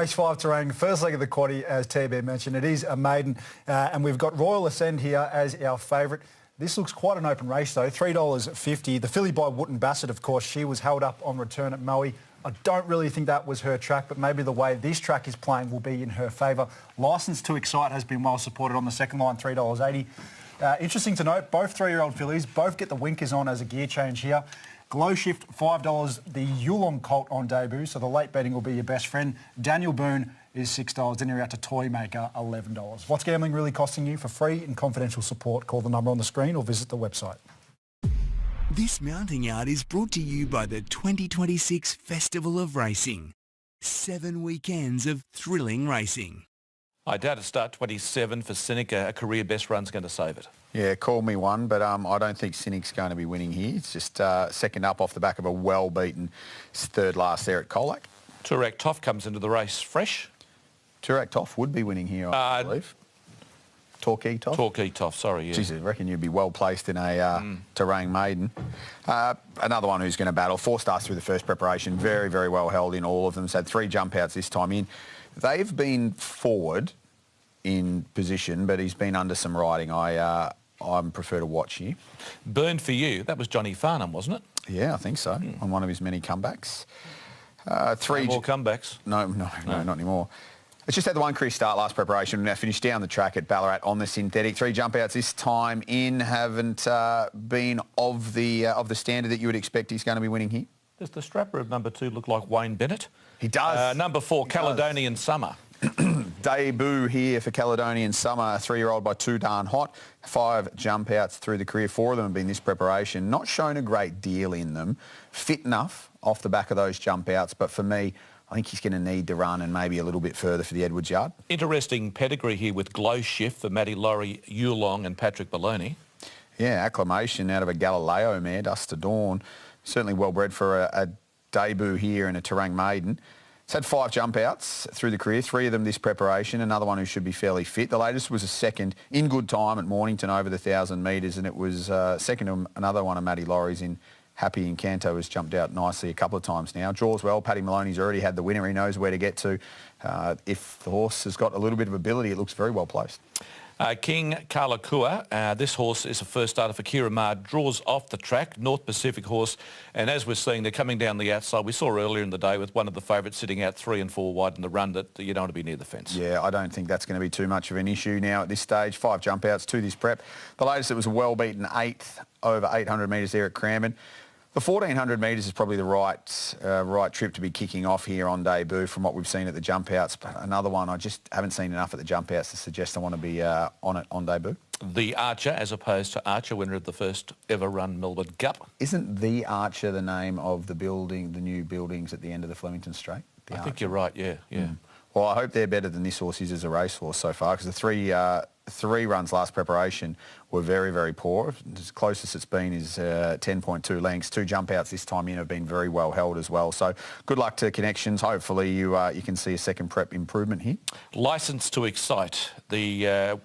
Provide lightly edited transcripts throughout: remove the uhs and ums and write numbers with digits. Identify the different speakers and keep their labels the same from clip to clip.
Speaker 1: Race 5 terrain, first leg of the quaddie, as TB mentioned. It is a maiden, and we've got Royal Ascend here as our favourite. This looks quite an open race, though. $3.50. The filly by Wootton Bassett, of course, she was held up on return at Moe. I don't really think that was her track, but maybe the way this track is playing will be in her favour. Licence to Excite has been well supported on the second line, $3.80. Interesting to note, both 3-year-old fillies both get the winkers on as a gear change here. Glow Shift, $5. The Yulong Colt on debut, so the late betting will be your best friend. Daniel Boone is $6. Then you're out to Toymaker, $11. What's gambling really costing you? For free and confidential support, call the number on the screen or visit the website.
Speaker 2: This mounting yard is brought to you by the 2026 Festival of Racing. 7 weekends of thrilling racing.
Speaker 3: I doubt at start 27 for Cynic, a career best run's going to save it.
Speaker 4: Yeah, call me one, but I don't think Cynic's going to be winning here. It's just second up off the back of a well-beaten third last there at Colac.
Speaker 3: Turak Toff comes into the race fresh.
Speaker 4: Turak Toff would be winning here, I believe. Torquay Toff?
Speaker 3: Torquay Toff, sorry, yeah.
Speaker 4: Jeez, I reckon you'd be well placed in a terrain maiden. Another one who's going to battle. 4 starts through the first preparation. Very, very well held in all of them. Has had 3 jump outs this time in. They've been forward in position, but he's been under some riding. I prefer to watch here.
Speaker 3: Burn for you. That was Johnny Farnham, wasn't it?
Speaker 4: Yeah, I think so. On one of his many comebacks.
Speaker 3: 3 more comebacks.
Speaker 4: No, not anymore. It's just had the one career start last preparation. Now finished down the track at Ballarat on the synthetic. 3 jump outs this time in. Haven't been of the standard that you would expect he's going to be winning here.
Speaker 3: Does the strapper of number 2 look like Wayne Bennett?
Speaker 4: He does.
Speaker 3: Number 4, Caledonian Summer.
Speaker 4: Debut here for Caledonian Summer, a 3-year-old by Too Darn Hot. 5 jump outs through the career. 4 of them have been this preparation. Not shown a great deal in them. Fit enough off the back of those jump outs, but for me, I think he's going to need to run and maybe a little bit further for the Edwards Yard.
Speaker 3: Interesting pedigree here with Glow Shift for Matty Laurie, Yulong and Patrick Maloney.
Speaker 4: Yeah, acclamation out of a Galileo mare, Dust to Dawn. Certainly well bred for a debut here in a terrain maiden. It's had 5 jump outs through the career, 3 of them this preparation, another one who should be fairly fit. The latest was a second in good time at Mornington over the 1,000 metres, and it was second to another one of Matty Laurie's in Happy Encanto, has jumped out nicely a couple of times now. Draws well. Paddy Maloney's already had the winner. He knows where to get to. If the horse has got a little bit of ability, it looks very well placed.
Speaker 3: King Kalakua, this horse is a first starter for Kira Maher, draws off the track, North Pacific horse, and as we're seeing, they're coming down the outside. We saw earlier in the day with one of the favourites sitting out 3 and 4 wide in the run that you don't want to be near the fence. Yeah, I don't think that's going to be too much of an issue now at this stage. 5 jump outs to this prep. The latest, it was a well-beaten 8th over 800 metres there at Cranbourne. The 1,400 metres is probably the right trip to be kicking off here on debut from what we've seen at the jump outs. But another one, I just haven't seen enough at the jump outs to suggest I want to be on it on debut. The Archer, as opposed to Archer, winner of the first ever run Melbourne Cup. Isn't the Archer the name of the building, the new buildings at the end of the Flemington Straight? I think you're right, yeah. Well, I hope they're better than this horse is as a racehorse so far, because the 3 runs last preparation were very, very poor. As closest it's been is 10.2 lengths. 2 jump outs this time in have been very well held as well. So good luck to Connections. Hopefully you can see a second prep improvement here. Licence to Excite. The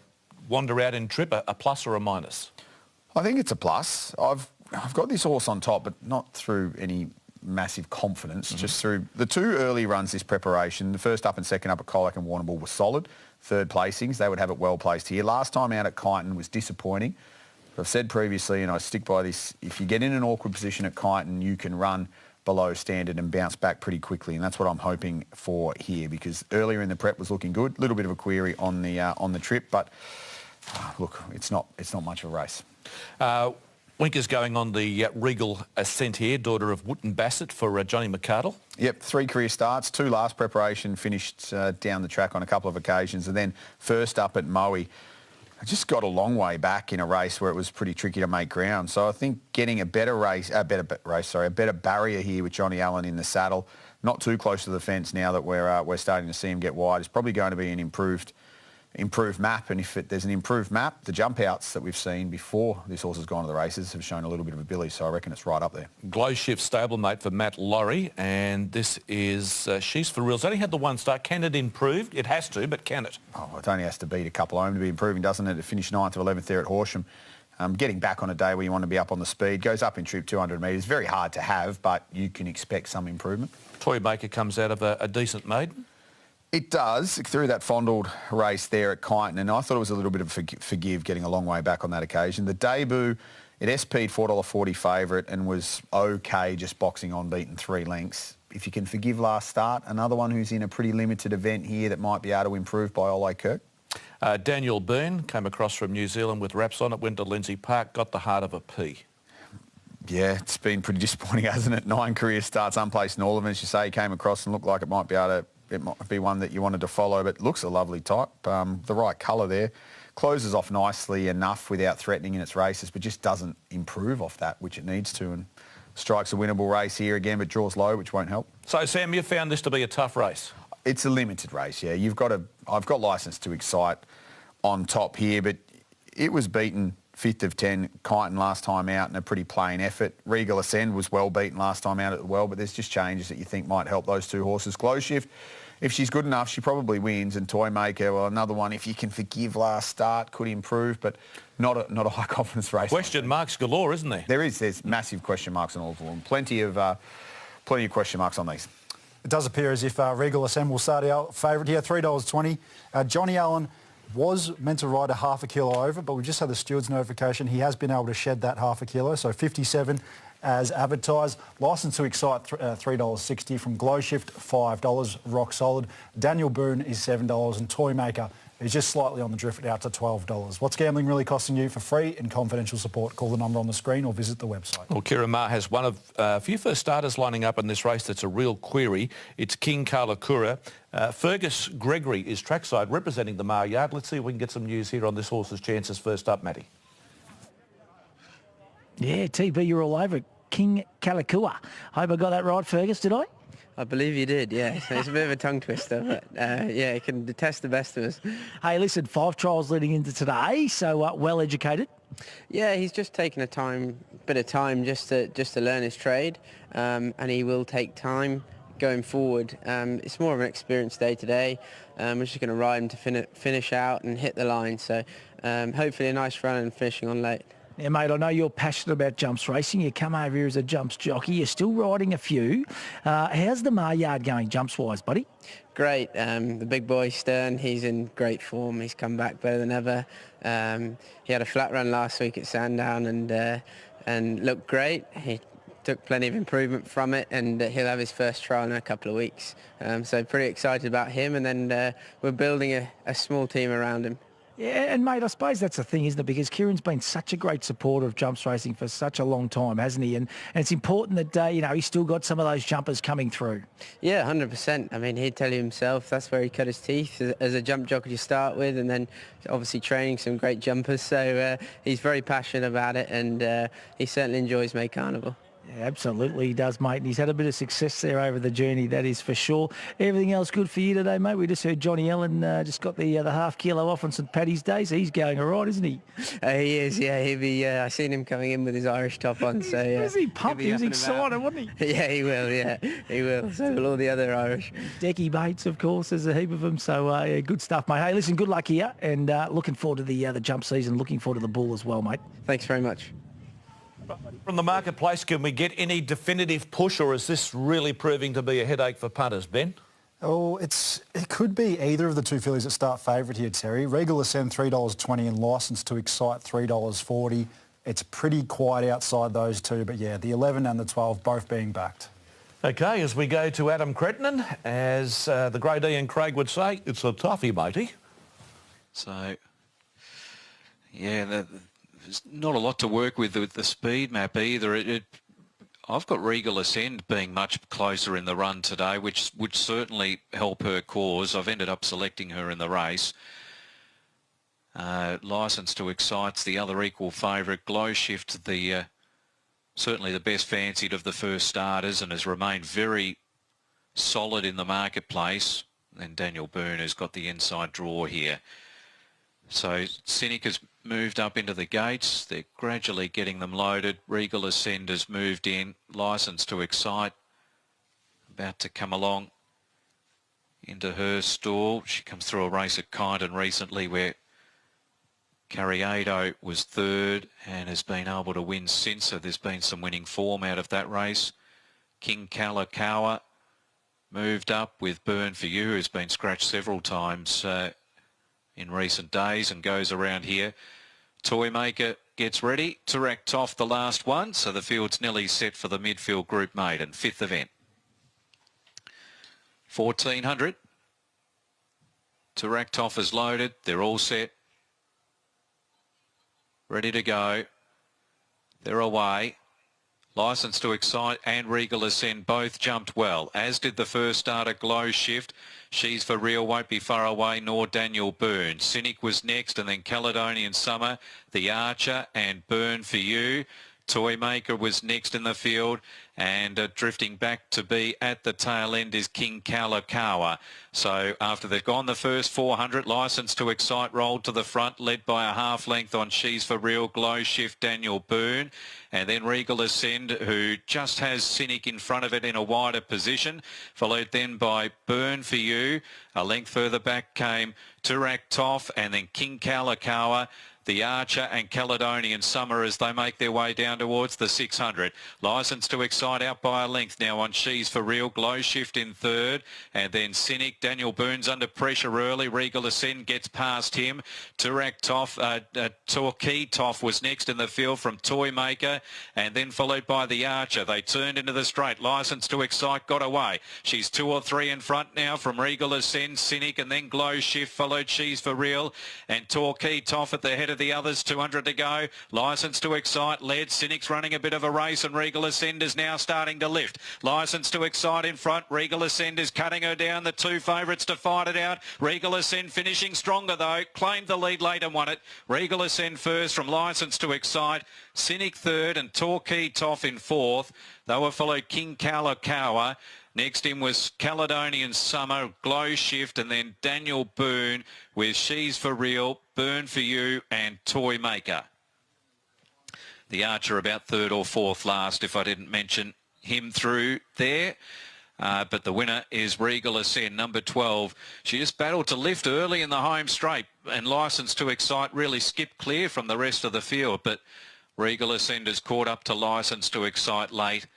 Speaker 3: wander out in trip, a plus or a minus? I think it's a plus. I've got this horse on top, but not through any massive confidence, just through the 2 early runs this preparation. The first up and second up at Colac and Warrnambool were solid. 3rd placings, they would have it well placed here. Last time out at Kyneton was disappointing. I've said previously, and I stick by this, if you get in an awkward position at Kyneton, you can run below standard and bounce back pretty quickly, and that's what I'm hoping for here, because earlier in the prep was looking good. A little bit of a query on the trip, but look, it's not much of a race. Winker's going on the Regal Ascent here, daughter of Wootton Bassett for Johnny McCardle. Yep, 3 career starts, 2 last preparation, finished down the track on a couple of occasions, and then first up at Moe. I just got a long way back in a race where it was pretty tricky to make ground. So I think getting a better barrier here with Johnny Allen in the saddle, not too close to the fence now that we're starting to see him get wide, is probably going to be an improved map. And if there's an improved map, the jump outs that we've seen before this horse has gone to the races have shown a little bit of ability, so I reckon it's right up there. Glow Shift stablemate for Matt Laurie, and this is She's for Reals. Only had the 1 start. Can it improve? It has to, but can it? Oh, it only has to beat a couple home to be improving, doesn't it? It finished 9th or 11th there at Horsham. Getting back on a day where you want to be up on the speed, goes up in trip 200 metres. Very hard to have, but you can expect some improvement. Toymaker comes out of a decent maiden.
Speaker 4: It does, through that fondled race there at Kyneton, and I thought it was a little bit of forgive getting a long way back on that occasion. The debut, it SP'd $4.40 favourite and was okay, just boxing on, beaten 3 lengths. If you can forgive last start, another one who's in a pretty limited event here that might be able to improve by Ole Kirk.
Speaker 3: Daniel Boone came across from New Zealand with wraps on it, went to Lindsay Park, got the heart of a P.
Speaker 4: Yeah, it's been pretty disappointing, hasn't it? 9 career starts, unplaced in all of them. As you say, he came across and looked like it might be one that you wanted to follow, but looks a lovely type. The right colour there. Closes off nicely enough without threatening in its races, but just doesn't improve off that, which it needs to, and strikes a winnable race here again, but draws low, which won't help.
Speaker 3: So, Sam, you found this to be a tough race?
Speaker 4: It's a limited race, yeah. I've got licence to excite on top here, but it was beaten 5th of 10 Kyneton last time out in a pretty plain effort. Regal Ascend was well beaten last time out at the well, but there's just changes that you think might help those 2 horses. Glow Shift, if she's good enough, she probably wins. And Toymaker, well, another one, if you can forgive last start, could improve, but not a high confidence race.
Speaker 3: Question marks galore, isn't there?
Speaker 4: There's massive question marks on all of them. Plenty of question marks on these.
Speaker 1: It does appear as if Regal Ascend will start our favourite here, $3.20. Johnny Allen was meant to ride a half a kilo over, but we just had the steward's notification. He has been able to shed that half a kilo, so 57 as advertised. Licence to Excite, $3.60 from Glow Shift, $5, rock solid. Daniel Boone is $7 and Toymaker is just slightly on the drift out to $12. What's gambling really costing you? For free and confidential support, call the number on the screen or visit the website.
Speaker 3: Well, Kira Ma has one of a few first starters lining up in this race that's a real query. It's King Kalakura. Fergus Gregory is trackside representing the Mar Yard. Let's see if we can get some news here on this horse's chances first up, Matty.
Speaker 5: Yeah, TB, you're all over it. King Kalakua. Hope I got that right, Fergus, did I?
Speaker 6: I believe you did, yeah. It's a bit of a tongue twister, but yeah, you can detest the best of us.
Speaker 5: Hey, listen, 5 trials leading into today, so well educated.
Speaker 6: Yeah, he's just taken a bit of time just to learn his trade, and he will take time going forward. It's more of an experience day today. We're just going to ride him to finish out and hit the line, so hopefully a nice run and finishing on late.
Speaker 5: Yeah, mate, I know you're passionate about jumps racing. You come over here as a jumps jockey. You're still riding a few. How's the Mar Yard going jumps-wise, buddy?
Speaker 6: Great. The big boy, Stern, he's in great form. He's come back better than ever. He had a flat run last week at Sandown and looked great. He took plenty of improvement from it, and he'll have his first trial in a couple of weeks. So pretty excited about him, and then we're building a small team around him.
Speaker 5: Yeah, and mate, I suppose that's the thing, isn't it? Because Kieran's been such a great supporter of jumps racing for such a long time, hasn't he? And it's important that, he's still got some of those jumpers coming through.
Speaker 6: Yeah, 100%. I mean, he'd tell you himself that's where he cut his teeth as a jump jockey to start with, and then obviously training some great jumpers. So he's very passionate about it, and he certainly enjoys May Carnival.
Speaker 5: Yeah, absolutely he does, mate. And he's had a bit of success there over the journey, that is for sure. Everything else good for you today, mate? We just heard Johnny Allen just got the half kilo off on St Paddy's Day, so he's going all right, isn't he?
Speaker 6: He is, yeah. He'll be. I seen him coming in with his Irish top on, so
Speaker 5: was he pumped? He was excited, wasn't he?
Speaker 6: Yeah, he will. Yeah, he will. So will all the other Irish.
Speaker 5: Decky Bates, of course, there's a heap of them. So yeah, good stuff, mate. Hey, listen, good luck here, and looking forward to the jump season. Looking forward to the bull as well, mate.
Speaker 6: Thanks very much.
Speaker 3: From the marketplace, can we get any definitive push, or is this really proving to be a headache for punters, Ben?
Speaker 1: Oh, it could be either of the 2 fillies that start favourite here, Terry. Regal Ascend, $3.20 and Licence to Excite, $3.40. It's pretty quiet outside those 2, but yeah, the 11 and the 12 both being backed.
Speaker 3: Okay, as we go to Adam Cretton, as the great Ian Craig would say, it's a toughie, matey.
Speaker 7: So, yeah, there's not a lot to work with the speed map either. I've got Regal Ascend being much closer in the run today, which would certainly help her cause. I've ended up selecting her in the race. Licence to Excite's the other equal favourite. Glow Shift, certainly the best fancied of the first starters, and has remained very solid in the marketplace. And Daniel Boone has got the inside draw here. So Cynic has moved up into the gates. They're gradually getting them loaded. Regal Ascend has moved in. Licence to Excite about to come along into her stall. She comes through a race at Kyneton recently where Carriedo was third and has been able to win since, so there's been some winning form out of that race. King Kalakaua moved up with Burn For You, who's been scratched several times in recent days and goes around here. Toymaker gets ready. Direct off the last one, so the field's nearly set for the midfield group Maiden, 5th event. 1400. Direct off is loaded. They're all set. Ready to go. They're away. License to Excite and Regal Ascend both jumped well, as did the first starter, Glow Shift. She's For Real won't be far away, nor Daniel Byrne. Cynic was next, and then Caledonian Summer, The Archer and Burn For You. Toymaker was next in the field, and drifting back to be at the tail end is King Kalakaua. So after they've gone the first 400, License to Excite rolled to the front, led by a half length on She's For Real, Glow Shift, Daniel Byrne, and then Regal Ascend, who just has Cynic in front of it in a wider position, followed then by Burn For You. A length further back came Turak Toff, and then King Kalakaua, The Archer and Caledonian Summer as they make their way down towards the 600. License to Excite out by a length now on She's For Real. Glow Shift in third, and then Cynic. Daniel Byrne's under pressure early. Regal Ascend gets past him. Turak Toff, Torquay Toff was next in the field from Toymaker, and then followed by The Archer. They turned into the straight. License to Excite got away. She's 2 or 3 in front now from Regal Ascend, Cynic, and then Glow Shift followed She's For Real, and Torquay Toff at the head of the others. 200 to go. License to Excite led. Cynic's running a bit of a race, and Regal Ascend is now starting to lift. License to Excite in front. Regal Ascend is cutting her down. The 2 favourites to fight it out. Regal Ascend finishing stronger though. Claimed the lead late and won it. Regal Ascend first from License to Excite. Cynic third and Torquay Toff in fourth. They were followed King Kalakaua. Next in was Caledonian Summer, Glow Shift, and then Daniel Byrne with She's For Real, Burn For You and Toymaker. The Archer about third or fourth last, if I didn't mention him through there. But the winner is Regal Ascend, number 12. She just battled to lift early in the home straight, and License to Excite really skipped clear from the rest of the field. But Regal Ascend has caught up to License to Excite late.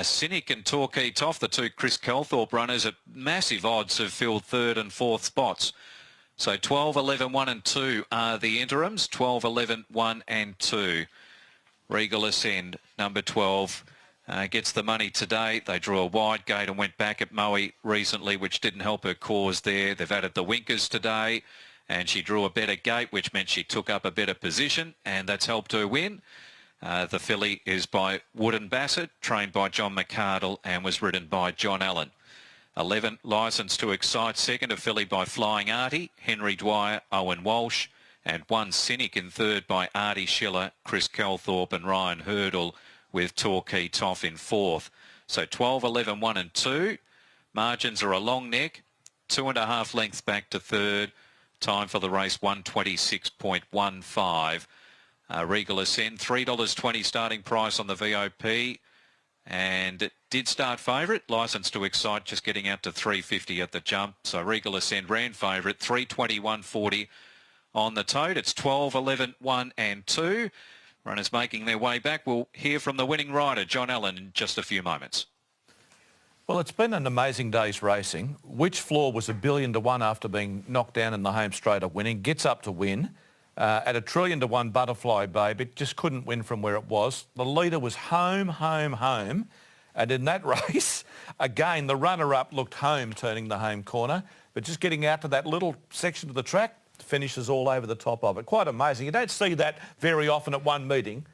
Speaker 7: Cynic and Torquay Toff, the 2 Chris Calthorpe runners at massive odds, have filled third and fourth spots. So 12, 11, 1 and 2 are the interims. 12, 11, 1 and 2. Regal Ascend, number 12, gets the money today. They drew a wide gate and went back at Moe recently, which didn't help her cause there. They've added the winkers today, and she drew a better gate, which meant she took up a better position, and that's helped her win. The filly is by Wooden Bassett, trained by John McCardle, and was ridden by John Allen. 11, License to Excite second, a filly by Flying Artie, Henry Dwyer, Owen Walsh, and 1 Cynic in third by Artie Schiller, Chris Calthorpe and Ryan Hurdle, with Torquay Toff in fourth. So 12, 11, 1 and 2. Margins are a long neck, 2.5 lengths back to third. Time for the race 126.15. Regal Ascend, $3.20 starting price on the VOP, and it did start favourite. License to Excite just getting out to $3.50 at the jump. So Regal Ascend ran favourite, $3.21.40 on the tote. It's 12, 11, 1 and 2. Runners making their way back. We'll hear from the winning rider, John Allen, in just a few moments.
Speaker 3: Well, it's been an amazing day's racing. Which Floor was $1 billion to 1 after being knocked down in the home straight of winning. Gets up to win. At $1 trillion to 1 Butterfly Babe, it just couldn't win from where it was. The leader was home. And in that race, again, the runner-up looked home, turning the home corner. But just getting out to that little section of the track, finishes all over the top of it. Quite amazing. You don't see that very often at one meeting.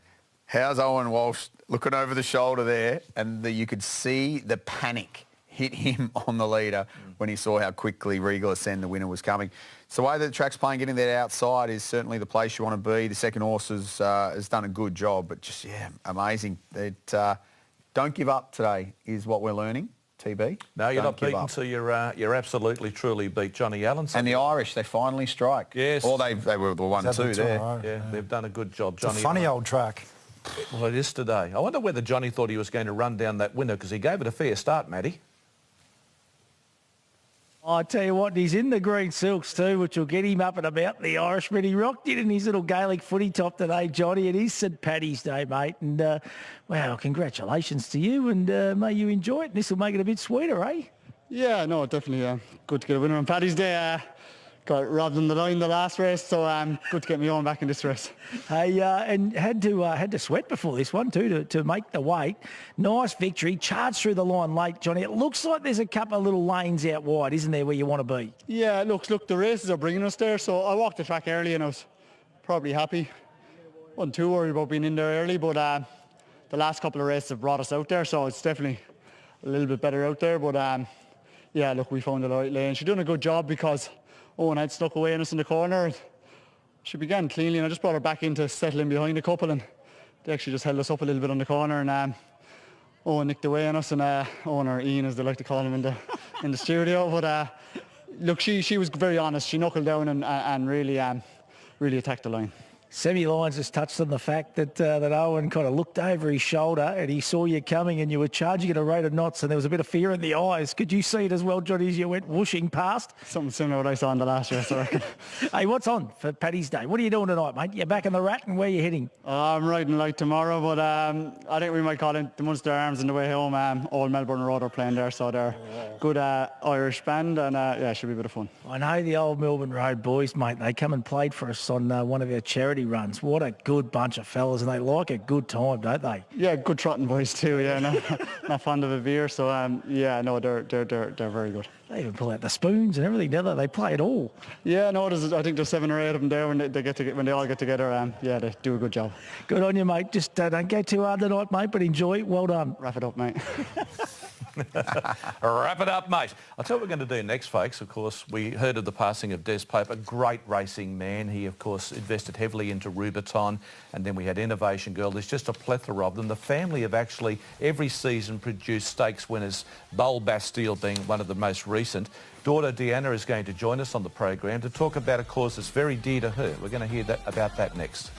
Speaker 4: How's Owen Walsh looking over the shoulder there? And you could see the panic hit him on the leader when he saw how quickly Regal Ascend, the winner, was coming. So the way that the track's playing, getting that outside is certainly the place you want to be. The second horse has done a good job, but just, yeah, amazing. Don't give up today is what we're learning, TB.
Speaker 3: No, you're
Speaker 4: Don't
Speaker 3: not beaten until you're absolutely, truly beat Johnny Allen.
Speaker 4: And the Irish, they finally strike.
Speaker 3: Yes.
Speaker 4: Or they were the 1-2 there.
Speaker 3: Yeah, they've done a good job,
Speaker 1: It's
Speaker 3: Johnny.
Speaker 1: a funny old track.
Speaker 3: Well, it is today. I wonder whether Johnny thought he was going to run down that winner because he gave it a fair start, Matty.
Speaker 5: I tell you what, he's in the green silks too, which will get him up and about the Irishman. He rocked it in his little Gaelic footy top today, Johnny. It is St Paddy's Day, mate. And, wow, congratulations to you, and may you enjoy it. This will make it a bit sweeter, eh?
Speaker 8: Yeah, no, definitely good to get a winner on Paddy's Day. Got robbed on the line the last race, so good to get me on back in this race.
Speaker 5: Hey, and had to sweat before this one too to make the weight. Nice victory, charged through the line late, Johnny. It looks like there's a couple of little lanes out wide, isn't there, where you want to be?
Speaker 8: Yeah, look, the races are bringing us there, so I walked the track early and I was probably happy. Wasn't too worried about being in there early, but the last couple of races have brought us out there, so it's definitely a little bit better out there. But yeah, look, we found the right lane. She's doing a good job because Owen had stuck away in us in the corner. She began cleanly and I just brought her back in to settle in behind a couple, and they actually just held us up a little bit on the corner, and Owen nicked away on us, and Owen, or Ian as they like to call him in the studio. But look, she was very honest. She knuckled down and really attacked the line.
Speaker 5: Semi Lyons has touched on the fact that Owen kind of looked over his shoulder and he saw you coming and you were charging at a rate of knots and there was a bit of fear in the eyes. Could you see it as well, Johnny, as you went whooshing past?
Speaker 8: Something similar to what I saw in the last race, I reckon.
Speaker 5: Hey, what's on for Paddy's Day? What are you doing tonight, mate? You're back in the rat, and where are you heading?
Speaker 8: I'm riding light tomorrow, but I think we might call it the Munster Arms on the way home. Old Melbourne Road are playing there, so they're good Irish band, and yeah, it should be a bit of fun.
Speaker 5: I know the old Melbourne Road boys, mate. They come and played for us on one of our charity runs. What a good bunch of fellas, and they like a good time, don't they?
Speaker 8: Yeah, good trotting boys too. Yeah, not fond of a beer, so yeah, no, they're very good.
Speaker 5: They even pull out the spoons and everything, don't they? They play it all.
Speaker 8: Yeah, no, I think there's 7 or 8 of them there when they all get together. Yeah, they do a good job.
Speaker 5: Good on you, mate. Just don't go too hard tonight, mate, but enjoy. Well done.
Speaker 8: Wrap it up, mate.
Speaker 3: Wrap it up, mate. I'll tell you what we're going to do next, folks. Of course, we heard of the passing of Des Pope, a great racing man. He, of course, invested heavily into Rubiton, and then we had Innovation Girl. There's just a plethora of them. The family have actually, every season, produced stakes winners, Bowl Bastille being one of the most recent. Daughter Deanna is going to join us on the program to talk about a cause that's very dear to her. We're going to hear about that next.